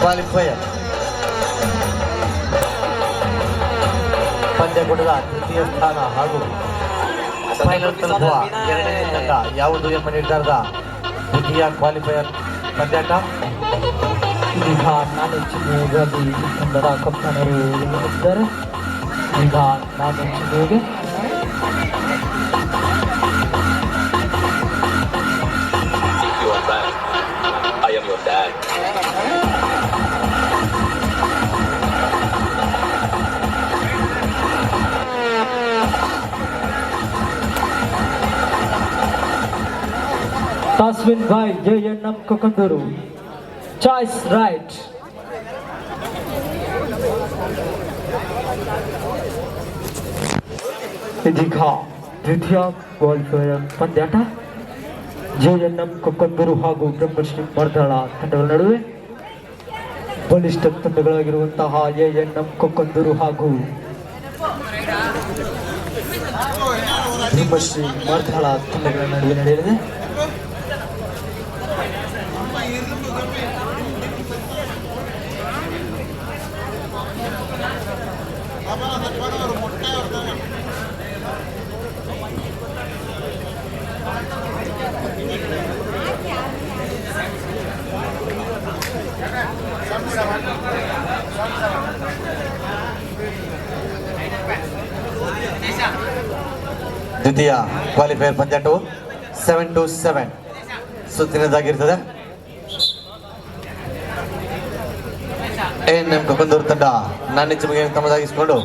Qualifier ಪಂದ್ಯಕೂಟದ ತೃತೀಯ ಸ್ಥಾನ ಹಾಗೂ ಫೈನಲ್ ತಲುಪುವ ಎರಡನೇ ತಂಡ ಯಾವುದು ಎಂಬ ನಿರ್ಧಾರದ ದ್ವಿತೀಯ ಕ್ವಾಲಿಫೈಯರ್ ಪಂದ್ಯಾಟ. ಈಗ ನಾಲೆಜ್ಜಿಗಾಗಿ ತಂಡದ ಕಪ್ತಾನರು ಇದ್ದಾರೆ. ಈಗ ನಾಲೆಜ್ಜಿಗೆ I am your dad. Taswin Bhai, JNM Kokanduru. Choice right. ಇದೀಗ ದ್ವಿತೀಯ ಕ್ವಾಲಿಫೈಯರ್ ಪಂದ್ಯಾಟ JNM ಕೊಕ್ಕಂದೂರು ಹಾಗೂ ಬ್ರಹ್ಮಶ್ರೀ ಮರ್ದಾಳ ತಂಡಗಳ ನಡುವೆ. ಬಲಿಷ್ಠ ತಂಡಗಳಾಗಿರುವಂತಹ JNM ಕೊಕ್ಕಂದೂರು ಹಾಗೂ ಬ್ರಹ್ಮಶ್ರೀ ಮರ್ದಾಳ ತಂಡಗಳ ನಡುವೆ ನಡೆಯಲಿದೆ. ದ್ವಿತೀಯ ಕ್ವಾಲಿಫೈಯರ್ ಪಂದ್ಯಾಟವು 7-7 ಸುತ್ತಿನದಾಗಿರ್ತದೆ. ANM ಕೊಕ್ಕಂದೂರು ತಂಡ ನಾಣ್ಯ ತಮ್ಮದಾಗಿಸಿಕೊಂಡು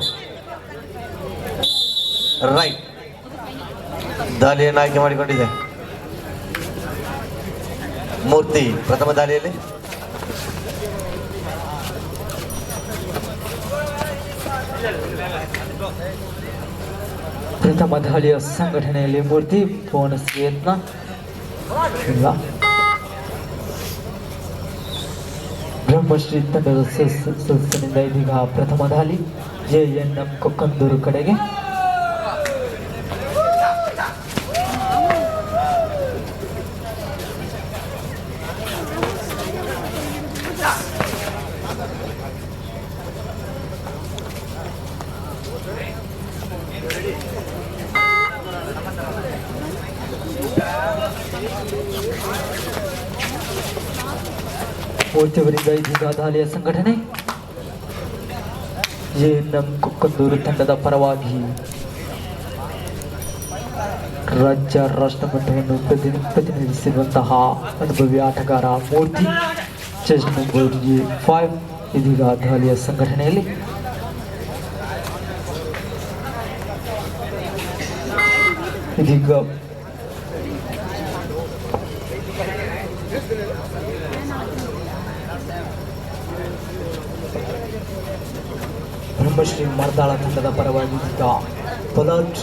ರೈಟ್ ದಾಳಿಯನ್ನು ಆಯ್ಕೆ ಮಾಡಿಕೊಂಡಿದೆ. ಮೂರ್ತಿ ಪ್ರಥಮ ದಾಳಿಯಲ್ಲಿ ಪ್ರಥಮ ದಾಳಿಯ ಸಂಘಟನೆಯಲ್ಲಿ ಮೂರ್ತಿ ಬೋನಸ್ ಯತ್ನ ಇಲ್ಲ. ಬ್ರಹ್ಮಶ್ರೀ ತಂಡದ ಸದಸ್ಯನಿಂದ ಇದೀಗ ಪ್ರಥಮ ದಾಳಿ JNM ಕೊಕ್ಕಂದೂರು ಕಡೆಗೆ. ಮೂರ್ತಿಯವರಿಂದ ಇದೀಗ ದಾಳಿಯ ಸಂಘಟನೆ. JNM ಕೊಕ್ಕಂದೂರು ತಂಡದ ಪರವಾಗಿ ರಾಜ್ಯ ರಾಷ್ಟ್ರ ಮಟ್ಟವನ್ನು ಪ್ರತಿನಿಧಿಸಿರುವಂತಹ ಅನುಭವಿ ಆಟಗಾರ ಮೂರ್ತಿ ಚೆಸ್ ನಂಬರ್ 5 ಇದೀಗ ದಾಳಿಯ ಸಂಘಟನೆಯಲ್ಲಿ. ಇದೀಗ ಬ್ರಹ್ಮಶ್ರೀ ಮರ್ದಾಳ ತಂಡದ ಪರವಾಗಿ ಇದೀಗ ಪಲಾಟ್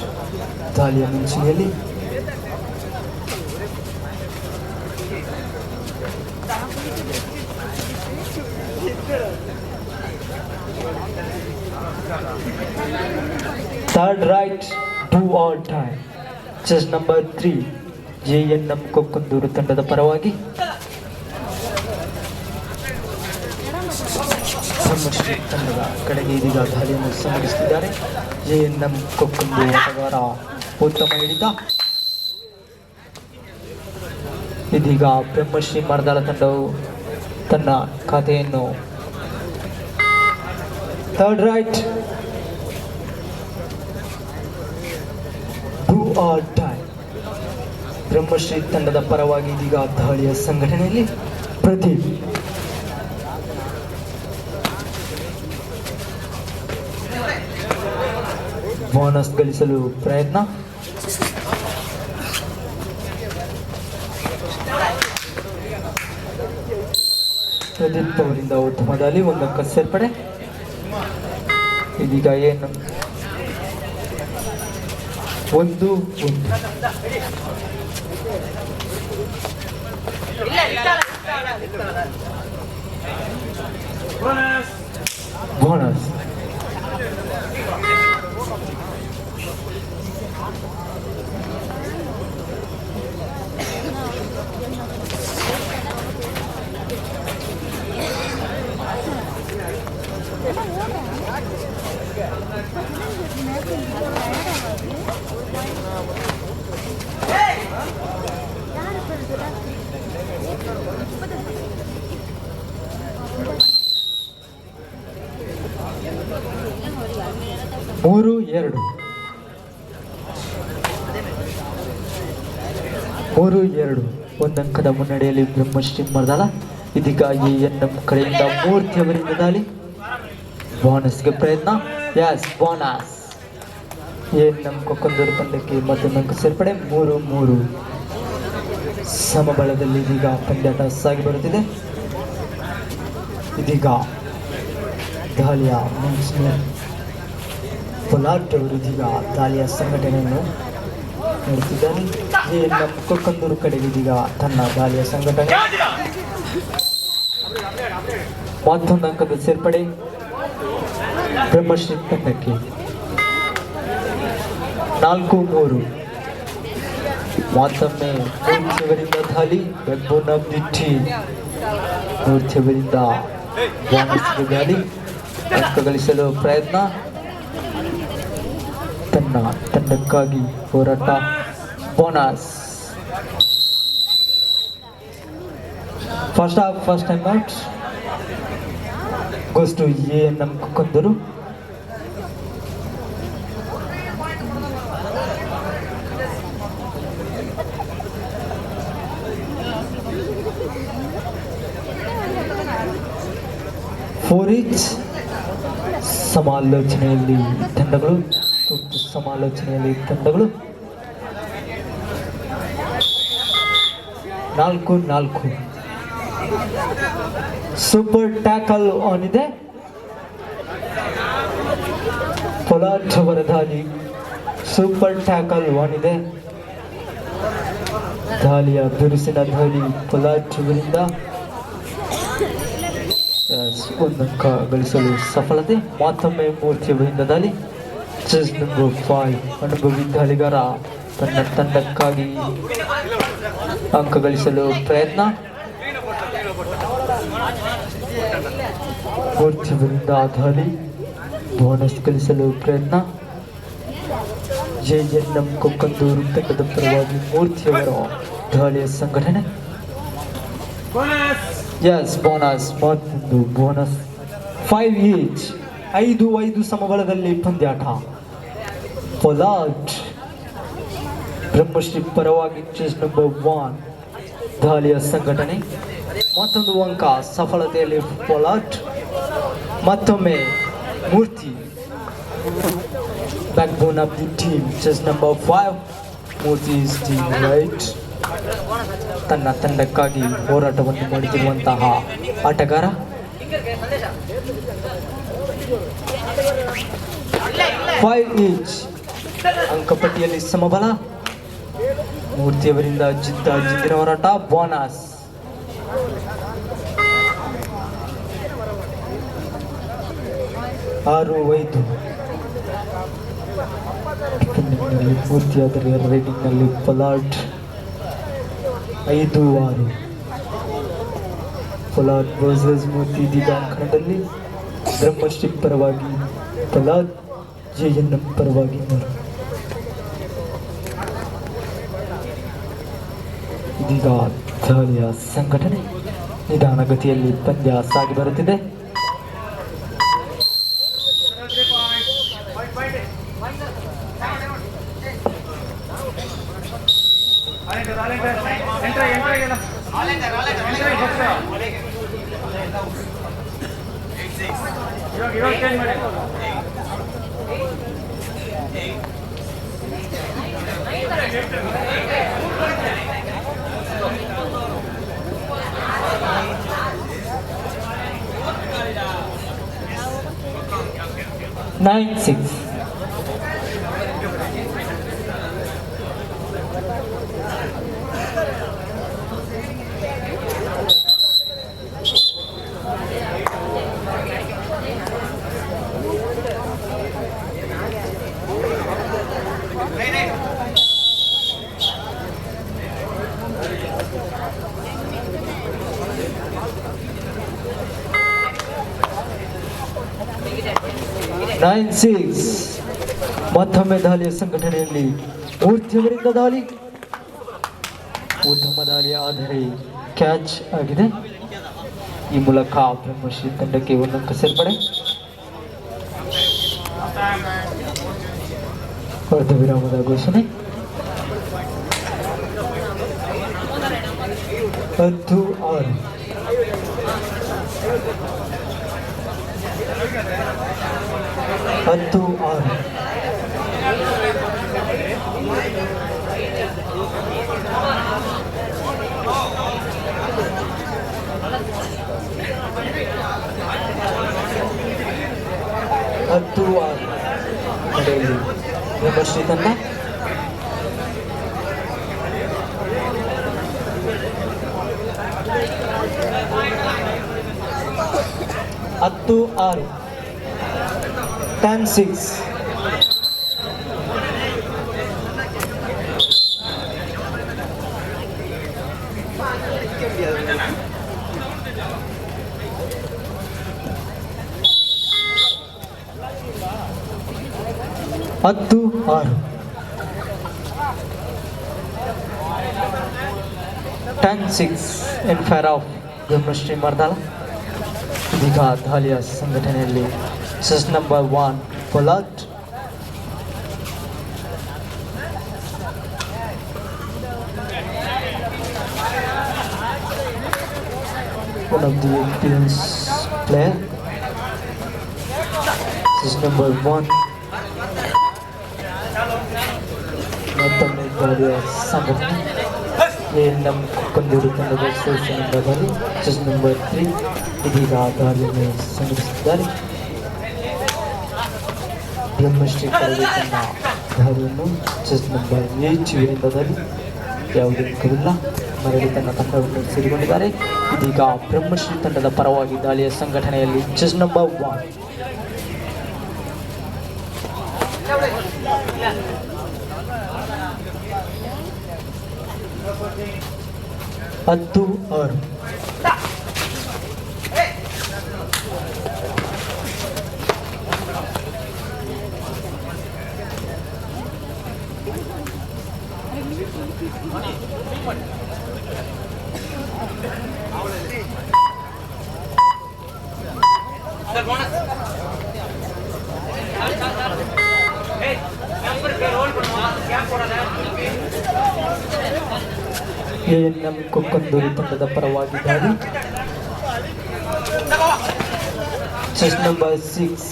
ದಾಳಿಯ ಮುಂಚೂಣಿಯಲ್ಲಿ. Third raid to all time chest number 3 JNM Kokkanduru ತಂಡದ ಪರವಾಗಿ ಬ್ರಹ್ಮಶ್ರೀ ತಂಡದ ಕಡೆಗೆ ಇದೀಗ ದಾಳಿಯನ್ನು ಸಂಘಟಿಸುತ್ತಿದ್ದಾರೆ. JNM ಕೊಕ್ಕಂದೂರು ಆಟಗಾರ ಉತ್ತಮ ಹಿಡಿತ. ಇದೀಗ ಬ್ರಹ್ಮಶ್ರೀ ಮರ್ದಾಳ ತಂಡವು ತನ್ನ ಖಾತೆಯನ್ನು third raid to all time Brahmashri ತಂಡದ ಪರವಾಗಿ ಇದೀಗ ದಾಳಿಯ ಸಂಘಟನೆಯಲ್ಲಿ ಪ್ರದೀಪ್. ಬೋನಸ್ ಗಳಿಸಲು ಪ್ರಯತ್ನ. ಪ್ರದೀಪ್ ಅವರಿಂದ ಉತ್ತಮ ದಾಳಿ, ಒಂದು ಅಂಕ ಸೇರ್ಪಡೆ. ಇದೀಗ ಏನು 1-1 ಬೋನಸ್. ಮೂರು ಎರಡು ಒಂದಂಕದ ಮುನ್ನಡೆಯಲ್ಲಿ ಬ್ರಹ್ಮಶ್ರೀ ಮರ್ದಲ. ಇದೀಗ ಎಎನ್ಎಂ ಕಡೆಯಿಂದ ಮೂರ್ತಿ ಅವರಿಂದ ದಾಳಿ. ಬೋನಸ್ಗೆ ಪ್ರಯತ್ನ. S, bonus. ಎಎನ್ಎಂ ಕೊಕ್ಕಂದೂರು ತಂಡಕ್ಕೆ ಮತ್ತೊಂದು ಅಂಕ ಸೇರ್ಪಡೆ. 3-3 ಸಮಬಲದಲ್ಲಿ ಇದೀಗ ಪಂದ್ಯಾಟ ಸಾಗಿ ಬರುತ್ತಿದೆ. ಇದೀಗ ದಾಳಿಯ ಪೊಲಾಟ್ ಅವರು ಇದೀಗ ದಾಳಿಯ ಸಂಘಟನೆಯನ್ನು ನಡೆಸಿದ್ದಾರೆ. ಎಎನ್ಎಂ ಕೊಕ್ಕಂದೂರು ಕಡೆಗೆ ಇದೀಗ ತನ್ನ ದಾಳಿಯ ಸಂಘಟನೆ. ಮತ್ತೊಂದು ಅಂಕದ ಸೇರ್ಪಡೆ ಬ್ರಹ್ಮಶ್ರೀ ತಂಡಕ್ಕೆ. 4-3 ಮತ್ತೊಮ್ಮೆ ಮೂರ್ತಿಯವರಿಂದ ದಾಳಿ. ಬ್ಯಾಕ್ಬೋನ್ ಆಫ್ ದಿ ಟೀಮ್ ಮೂರ್ತಿಯವರಿಂದ ಬೋನಸ್ಗೆ ದಾಳಿ. ಅಂಕ ಗಳಿಸಲು ಪ್ರಯತ್ನ. ತನ್ನ ತಂಡಕ್ಕಾಗಿ ಹೋರಾಟ. Bonus. First half first time out goes to ANM Kokkandur. ಸಮಾಲೋಚನೆಯಲ್ಲಿ ತಂಡಗಳು 4-4 ಸೂಪರ್ ಟ್ಯಾಕಲ್ ಆನ್ ಇದೆ. ಪೊಲಾಟ್ ಅವರ ದಾಳಿ. ಸೂಪರ್ ಟ್ಯಾಕಲ್ ಆನ್ ಇದೆ. ದಾಳಿಯ ಬಿರುಸಿನ ದಾಳಿ ಪೊಲಾಟ್ ಅವರಿಂದ. ಒಂದಂಕ ಗಳಿಸಲು ಸಫಲತೆ. ಮತ್ತೊಮ್ಮೆ ಮೂರ್ತಿಯವರಿಂದ ದಾಳಿ. ಚೆಸ್ ನಂಬರ್ 5 ಅನುಭವಿ ದಾಳಿಗಾರ ತನ್ನ ತಂಡಕ್ಕಾಗಿ ಅಂಕ ಗಳಿಸಲು ಪ್ರಯತ್ನ. ಮೂರ್ತಿಯವರಿಂದ ದಾಳಿ. ಬೋನಸ್ ಗಳಿಸಲು ಪ್ರಯತ್ನ. ಎಎನ್ಎಂ ಕೊಕ್ಕಂದೂರು ತಂಡದ ಪರವಾಗಿ ಮೂರ್ತಿಯವರ ದಾಳಿಯ ಸಂಘಟನೆ. Yes, bonus. ಮತ್ತೊಂದು ಬೋನಸ್. 5 ಈಚ್ 5-5 ಸಮಬಲದಲ್ಲಿ ಪಂದ್ಯಾಟ. ಪೊಲಾಟ್ ಬ್ರಹ್ಮಶ್ರೀ ಪರವಾಗಿ ಚೆಸ್ ನಂಬರ್ 1 ದಾಳಿಯ ಸಂಘಟನೆ. ಮತ್ತೊಂದು ಅಂಕ ಸಫಲತೆಯಲ್ಲಿ ಪೊಲಾಟ್. ಮತ್ತೊಮ್ಮೆ Murthy. Backbone of the team chest number 5 Murthy is the raid. ತನ್ನ ತಂಡಕ್ಕಾಗಿ ಹೋರಾಟವನ್ನು ಮಾಡುತ್ತಿರುವಂತಹ ಆಟಗಾರ. Five each ಅಂಕಪಟ್ಟಿಯಲ್ಲಿ ಸಮಬಲ. ಮೂರ್ತಿಯವರಿಂದ ಜಿದ್ದಿನ ಹೋರಾಟ. ಬೋನಸ್. ಆರು 5 ಮೂರ್ತಿ ಆದರೆ ರೈಡಿಂಗ್ನಲ್ಲಿ ಪೊಲಾಟ್. 5-6 ಪೊಲಾಟ್ ವರ್ಸಸ್ ಮೂರ್ತಿ. ಇದೀಗ ಅಂಕಣದಲ್ಲಿ ಬ್ರಹ್ಮಶ್ರೀ ಪರವಾಗಿ ಪೊಲಾಟ್, ಎಎನ್ಎಂ ಪರವಾಗಿ ಇದೀಗ ದಾಳಿಯ ಸಂಘಟನೆ. ನಿಧಾನಗತಿಯಲ್ಲಿ ಪಂದ್ಯ ಸಾಗಿ ಬರುತ್ತಿದೆ. Nine six. Nine six. ಮತ್ತೊಮ್ಮೆ ದಾಳಿಯ ಸಂಘಟನೆಯಲ್ಲಿ ಮೂರ್ತಿಯವರಿಂದ ದಾಳಿ. ಉತ್ತಮ ದಾಳಿ ಆದರೆ ಕ್ಯಾಚ್ ಆಗಿದೆ. ಈ ಮೂಲಕ ಬ್ರಹ್ಮಶ್ರೀ ತಂಡಕ್ಕೆ 1 ಅಂಕ ಸೇರ್ಪಡೆ. ಅರ್ಧ ವಿರಾಮದ ಘೋಷಣೆ. 10-6. 10-6. ನಡೆಯಲ್ಲಿ ಬ್ರಹ್ಮಶ್ರೀ ತಂಡ 10-6. 10-6. 10-6. 10-6 in favor of ಬ್ರಹ್ಮಶ್ರೀ ಮರ್ದಾಳ. ಇದೀಗ ದಾಳಿಯ ಸಂಘಟನೆಯಲ್ಲಿ chess number 1 ಪೊಲಾಟ್. One of the experienced player. This is number 1. ಮತ್ತೊಮ್ಮೆ ದಾಳಿಯ ಸಂಘಟನೆ ಎಎನ್ಎಂ ಕುಕ್ಕಂದೂರು ತಂಡದ ಸದಸ್ಯರಿಂದಾಗಿ ಚೆಸ್ ನಂಬರ್ 3 ಇದೀಗ ದಾಳಿಯನ್ನು ಸಂಘಟಿಸಿದ್ದಾರೆ. ಬ್ರಹ್ಮಶ್ರೀ ಕಡೆಗೆ ತನ್ನ ದಾಳಿಯನ್ನು ಚೆಸ್ ನಂಬರ್ 8 ವಿರುದ್ಧದಲ್ಲಿ ಯಾವುದೇ ಅಂಕವಿಲ್ಲ ಮರಳಿ ತನ್ನ ತಂಡವನ್ನು ಸೇರಿಕೊಂಡಿದ್ದಾರೆ. ಇದೀಗ ಬ್ರಹ್ಮಶ್ರೀ ತಂಡದ ಪರವಾಗಿ ದಾಳಿಯ ಸಂಘಟನೆಯಲ್ಲಿ ಚೆಸ್ ನಂಬರ್ 1. ಹತ್ತು ಆರು. ಎಎನ್ಎಂ ಕೊಕ್ಕಂದೂರು ತಂಡದ ಪರವಾಗಿ ದಾಳಿ ಚೆಸ್ ನಂಬರ್ 6.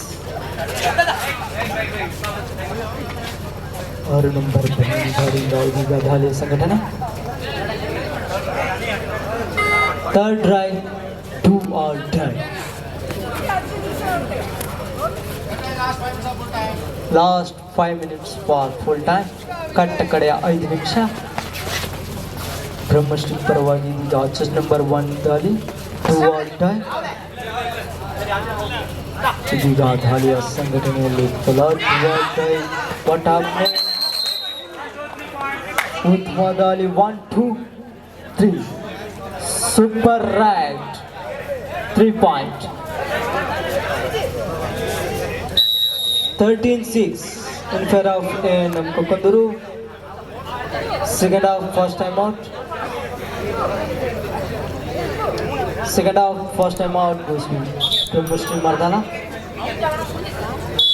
6 ನಂಬರ್ ದಾಳಿಯಿಂದ ಇದೀಗ ದಾಳಿಯ ಸಂಘಟನೆ. Third raid 2 or die. Last 5 minutes for full time. ಕಟ್ಟ ಕಡೆಯ 5 ನಿಮಿಷ. ಬ್ರಹ್ಮಶ್ರೀ ಪರವಾಗಿ ಇದೀಗ ಚೆಸ್ ನಂಬರ್ 1 ದಾಳಿ 2 or die. ಇದೀಗ ದಾಳಿಯ ಸಂಘಟನೆಯಲ್ಲಿ ಪೊಲಾಟ್ 2 or die. What happen? ಉತ್ತಮ ದಾಳಿ 1 2 3. Super raid 3 point. 13-6 in favor of ANM Kokkandur. Second half first time out. Second half first time out goes to Brahmashri Mardala.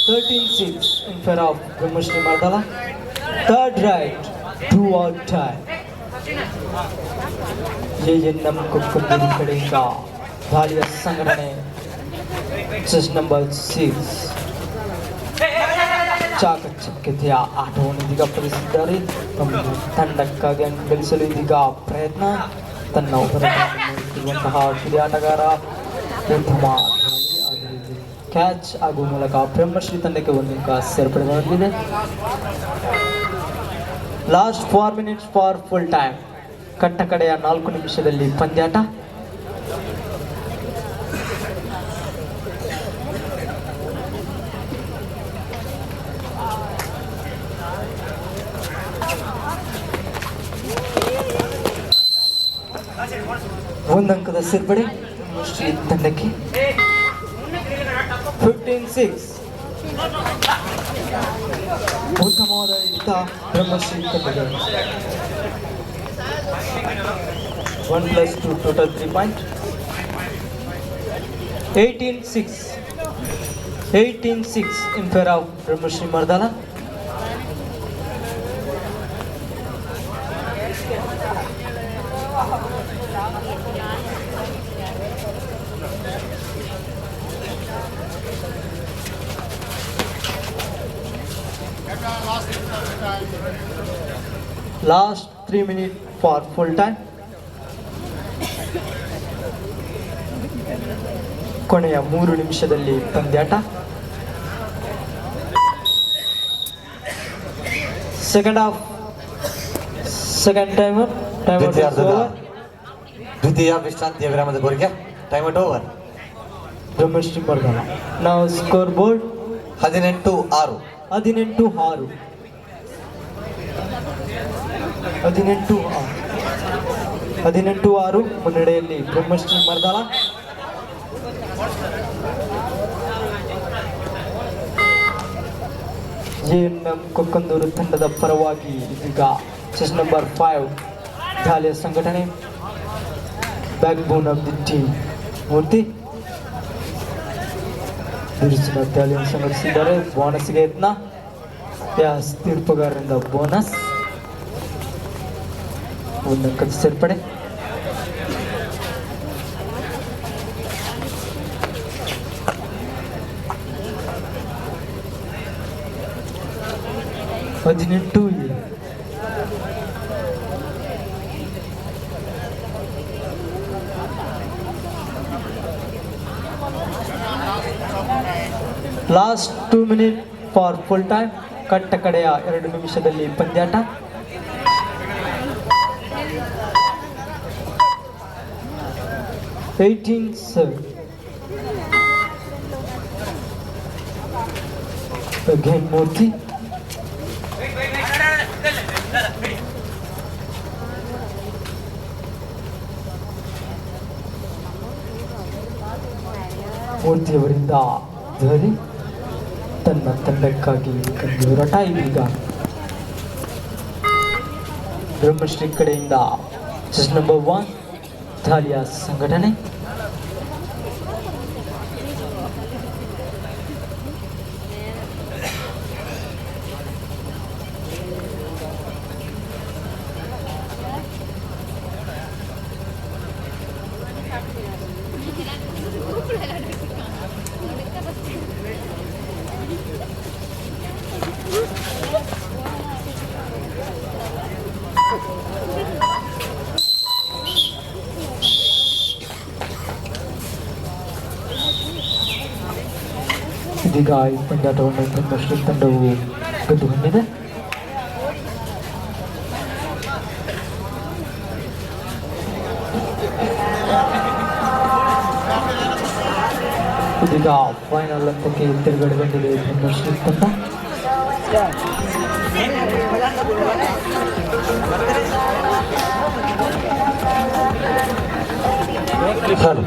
13-6 in favor of Brahmashri Mardala. Third right 2 or die. ANM Kokkandur ಕಡೆಯಿಂದ ದಾಳಿಯ ಸಂಘಟನೆ chess number 6. ಚಾಕಚಕ್ಯತೆಯ ಆಟವನ್ನು ಇದೀಗ ಪರಿಸಿದ್ದಾರೆ. ತಮ್ಮ ತಂಡಕ್ಕಾಗಿ ಗಳಿಸಲು ಇದೀಗ ಪ್ರಯತ್ನ. ತನ್ನ ಹೊರತಿರುವಂತಹ ಕಿರಿಯ ಆಟಗಾರ ಉತ್ತಮ ಕ್ಯಾಚ್ ಆಗುವ ಮೂಲಕ ಬ್ರಹ್ಮಶ್ರೀ ತಂಡಕ್ಕೆ 1 ಅಂಕ ಸೇರ್ಪಡೆಗೊಂಡಿದೆ. Last 4 minutes for full time. ಕಟ್ಟ ಕಡೆಯ 4 ನಿಮಿಷದಲ್ಲಿ ಪಂದ್ಯಾಟ. ಒಂದು ಅಂಕದ ಸೇರ್ಪಡೆ ಬ್ರಹ್ಮಶ್ರೀ ತಂಡಕ್ಕೆ. 15-6. ಉತ್ತಮವಾದ ಯುದ್ಧ ಬ್ರಹ್ಮಶ್ರೀ ತಂಡಕ್ಕೆ. 1 plus 2 total 3 point. 18-6. 18-6 in favor of Brahmashri Mardala. Last 3 minutes for full time. ಕೊನೆಯ 3 ನಿಮಿಷದಲ್ಲಿ ಪಂದ್ಯಾಟ. ಸೆಕೆಂಡ್ ಹಾಫ್ ಸೆಕೆಂಡ್ ಟೈಮರ್ ದ್ವಿತೀಯ ವಿಶ್ರಾಂತಿಯ ವಿರಾಮದ ಕೊರಗೆ time out over. Brahmashri Mardana. ನಾವು ಸ್ಕೋರ್ ಬೋರ್ಡ್ 18-6. 18-6. 18-6 ಮುನ್ನಡೆಯಲ್ಲಿ ಬ್ರಹ್ಮಶ್ರೀ ಮರ್ದಾಲ. ಎಎನ್ಎಂ ಕೊಕ್ಕಂದೂರು ತಂಡದ ಪರವಾಗಿ ಇದೀಗ ಚೆಸ್ ನಂಬರ್ 5 ದಾಳಿಯ ಸಂಘಟನೆ backbone of the team Murthy ಬಿರುಸಿನ ದಾಳಿಯನ್ನು ಸಂಘಟಿಸಿದ್ದಾರೆ. ಬೋನಸ್ಗೆ ಯತ್ನ. ಯಾಸ್ ತೀರ್ಪುಗಾರರಿಂದ ಬೋನಸ್. ಒಂದು ಅಂಕದ ಸೇರ್ಪಡೆ. ಹದಿನೆಂಟು last 2 minutes for full time. ಕಟ್ಟ ಕಡೆಯ 2 ನಿಮಿಷದಲ್ಲಿ ಪಂದ್ಯಾಟ. Again Murthy. ಮೂರ್ತಿಯವರಿಂದ ಧರಿ ತನ್ನ ತಂಡಕ್ಕಾಗಿ ಹೋರಾಟ. ಇದೀಗ ಬ್ರಹ್ಮಶ್ರೀ ಕಡೆಯಿಂದ ಚೆಸ್ ನಂಬರ್ 1 ದಾಳಿಯ ಸಂಘಟನೆ. ಇದೀಗ ಈ ಪಂದ್ಯಾಟವನ್ನು ಬ್ರಹ್ಮಶ್ರೀ ತಂಡವು ಗೆದ್ದುಕೊಂಡಿದೆ. ಇದೀಗ ಫೈನಲ್ ಹಂತಕ್ಕೆ ತಿರುಗಡೆಗೊಂಡಿದೆ ಬ್ರಹ್ಮಶ್ರೀ ತಂಡ. ಸರ್